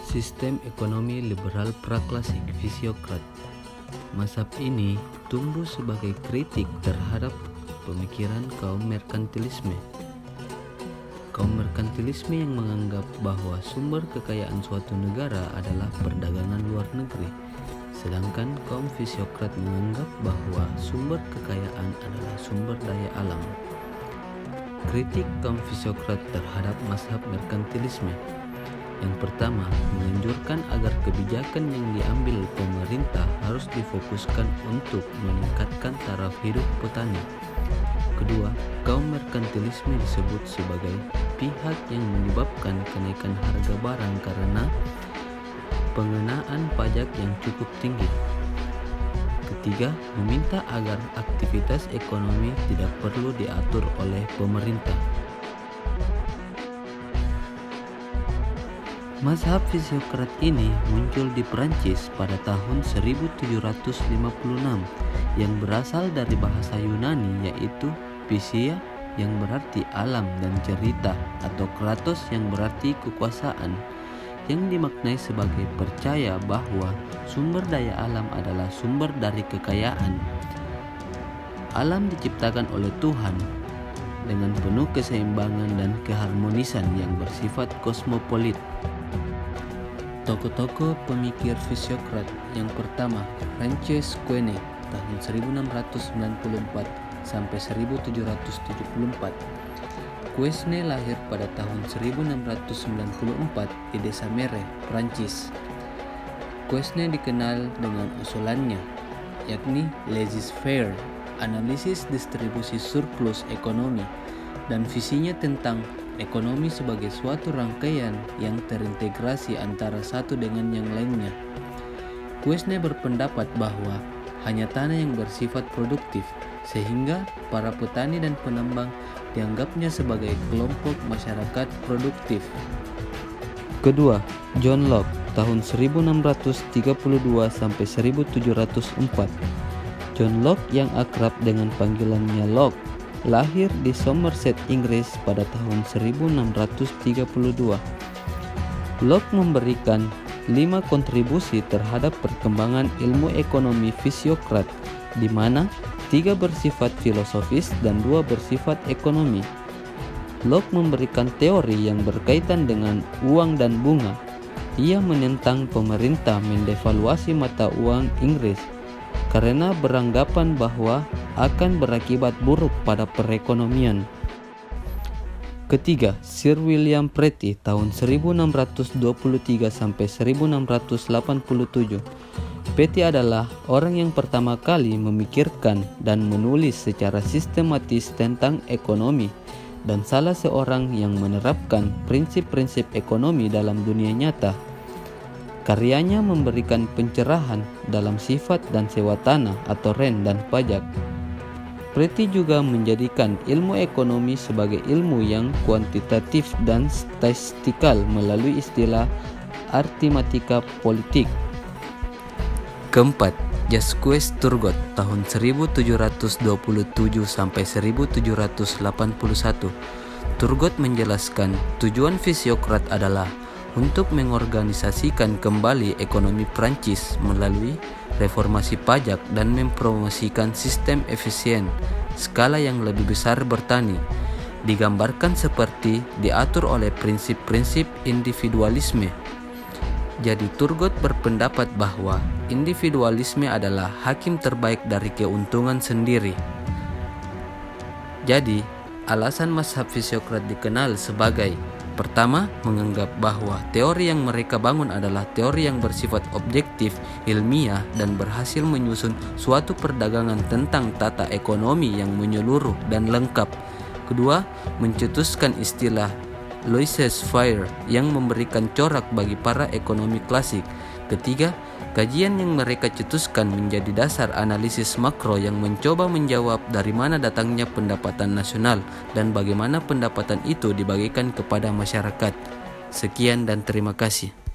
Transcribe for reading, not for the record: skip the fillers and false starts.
Sistem ekonomi liberal praklasik fisiokrat. Mazhab ini tumbuh sebagai kritik terhadap pemikiran kaum merkantilisme. Kaum merkantilisme yang menganggap bahwa sumber kekayaan suatu negara adalah perdagangan luar negeri, sedangkan kaum fisiokrat menganggap bahwa sumber kekayaan adalah sumber daya alam. Kritik kaum fisiokrat terhadap mazhab merkantilisme. Yang pertama, menganjurkan agar kebijakan yang diambil pemerintah harus difokuskan untuk meningkatkan taraf hidup petani. Kedua, kaum merkantilisme disebut sebagai pihak yang menyebabkan kenaikan harga barang karena pengenaan pajak yang cukup tinggi. Ketiga, meminta agar aktivitas ekonomi tidak perlu diatur oleh pemerintah. Mazhab fisiokrat ini muncul di Prancis pada tahun 1756 yang berasal dari bahasa Yunani yaitu Pisia yang berarti alam dan cerita atau kratos yang berarti kekuasaan, yang dimaknai sebagai percaya bahwa sumber daya alam adalah sumber dari kekayaan. Alam diciptakan oleh Tuhan dengan penuh keseimbangan dan keharmonisan yang bersifat kosmopolit. Tokoh-tokoh pemikir fisiokrat yang pertama, Frances Quesnay tahun 1694 sampai 1774. Quesnay lahir pada tahun 1694 di desa Mere, Prancis. Quesnay dikenal dengan usulannya, yakni laissez-faire, analisis distribusi surplus ekonomi, dan visinya tentang ekonomi sebagai suatu rangkaian yang terintegrasi antara satu dengan yang lainnya. Quesnay berpendapat bahwa hanya tanah yang bersifat produktif, sehingga para petani dan penambang dianggapnya sebagai kelompok masyarakat produktif. Kedua, John Locke tahun 1632 sampai 1704. John Locke yang akrab dengan panggilannya Locke lahir di Somerset, Inggris pada tahun 1632. Locke memberikan 5 kontribusi terhadap perkembangan ilmu ekonomi fisiokrat, di mana 3 bersifat filosofis dan 2 bersifat ekonomi. Locke memberikan teori yang berkaitan dengan uang dan bunga. Ia menentang pemerintah mendevaluasi mata uang Inggris karena beranggapan bahwa akan berakibat buruk pada perekonomian. Ketiga, Sir William Pretty tahun 1623 sampai 1687. Pretty adalah orang yang pertama kali memikirkan dan menulis secara sistematis tentang ekonomi dan salah seorang yang menerapkan prinsip-prinsip ekonomi dalam dunia nyata. Karyanya memberikan pencerahan dalam sifat dan sewa tanah atau rent dan pajak. Pretty juga menjadikan ilmu ekonomi sebagai ilmu yang kuantitatif dan statistikal melalui istilah aritmatika politik. Keempat, Jacques Turgot tahun 1727 sampai 1781. Turgot menjelaskan tujuan fisiokrat adalah untuk mengorganisasikan kembali ekonomi Prancis melalui reformasi pajak dan mempromosikan sistem efisien skala yang lebih besar bertani, digambarkan seperti diatur oleh prinsip-prinsip individualisme. Jadi Turgot berpendapat bahwa individualisme adalah hakim terbaik dari keuntungan sendiri. Jadi, alasan mazhab fisiokrat dikenal sebagai: pertama, menganggap bahwa teori yang mereka bangun adalah teori yang bersifat objektif, ilmiah, dan berhasil menyusun suatu perdagangan tentang tata ekonomi yang menyeluruh dan lengkap. Kedua, mencetuskan istilah laissez-faire yang memberikan corak bagi para ekonomi klasik. Ketiga, kajian yang mereka cetuskan menjadi dasar analisis makro yang mencoba menjawab dari mana datangnya pendapatan nasional dan bagaimana pendapatan itu dibagikan kepada masyarakat. Sekian dan terima kasih.